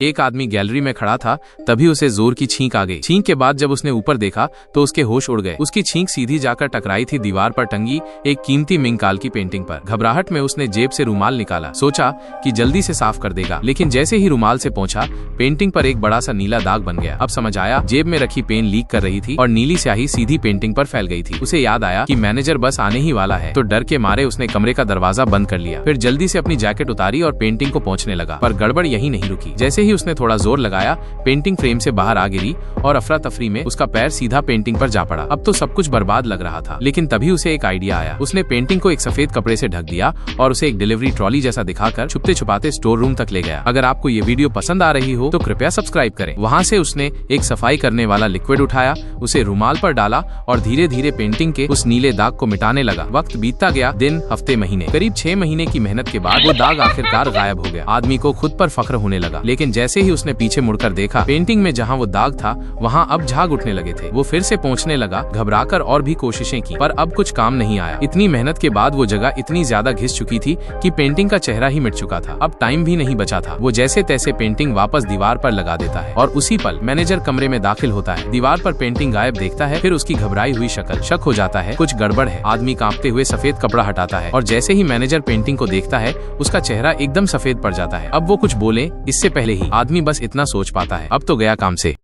एक आदमी गैलरी में खड़ा था, तभी उसे जोर की छींक आ गई। छींक के बाद जब उसने ऊपर देखा तो उसके होश उड़ गए। उसकी छींक सीधी जाकर टकराई थी दीवार पर टंगी एक कीमती मिंकाल की पेंटिंग पर। घबराहट में उसने जेब से रुमाल निकाला, सोचा कि जल्दी से साफ कर देगा, लेकिन जैसे ही रुमाल से पहुंचा, पेंटिंग पर एक बड़ा सा नीला दाग बन गया। अब समझ आया, जेब में रखी पेन लीक कर रही थी और नीली स्याही सीधी पेंटिंग पर फैल गई थी। उसे याद आया कि मैनेजर बस आने ही वाला है, तो डर के मारे उसने कमरे का दरवाजा बंद कर लिया। फिर जल्दी से अपनी जैकेट उतारी और पेंटिंग को पहुंचने लगा, पर गड़बड़ यही नहीं रुकी। जैसे ही उसने थोड़ा जोर लगाया, पेंटिंग फ्रेम से बाहर आ गिरी और अफरा तफरी में उसका पैर सीधा पेंटिंग पर जा पड़ा। अब तो सब कुछ बर्बाद लग रहा था, लेकिन तभी उसे एक आइडिया आया। उसने पेंटिंग को एक सफेद कपड़े से ढक दिया और उसे एक डिलीवरी ट्रॉली जैसा दिखाकर छुपते छुपाते स्टोर रूम तक ले गया। अगर आपको ये वीडियो पसंद आ रही हो तो कृपया सब्सक्राइब करें। वहाँ से उसने एक सफाई करने वाला लिक्विड उठाया, उसे रुमाल पर डाला और धीरे धीरे पेंटिंग के उस नीले दाग को मिटाने लगा। वक्त बीतता गया, दिन, हफ्ते, महीने। करीब 6 महीने की मेहनत के बाद वो दाग आखिरकार गायब हो गया। आदमी को खुद पर फख्र होने लगा, लेकिन जैसे ही उसने पीछे मुड़कर देखा, पेंटिंग में जहाँ वो दाग था वहाँ अब झाग उठने लगे थे। वो फिर से पहुँचने लगा, घबराकर और भी कोशिशें की, पर अब कुछ काम नहीं आया। इतनी मेहनत के बाद वो जगह इतनी ज्यादा घिस चुकी थी कि पेंटिंग का चेहरा ही मिट चुका था। अब टाइम भी नहीं बचा था। वो जैसे तैसे पेंटिंग वापस दीवार पर लगा देता है और उसी पल मैनेजर कमरे में दाखिल होता है। दीवार पर पेंटिंग गायब देखता है, फिर उसकी घबराई हुई शक्ल। शक हो जाता है कुछ गड़बड़ है। आदमी कांपते हुए सफेद कपड़ा हटाता है और जैसे ही मैनेजर पेंटिंग को देखता है, उसका चेहरा एकदम सफेद पड़ जाता है। अब वो कुछ बोले इससे पहले ही आदमी बस इतना सोच पाता है, अब तो गया काम से।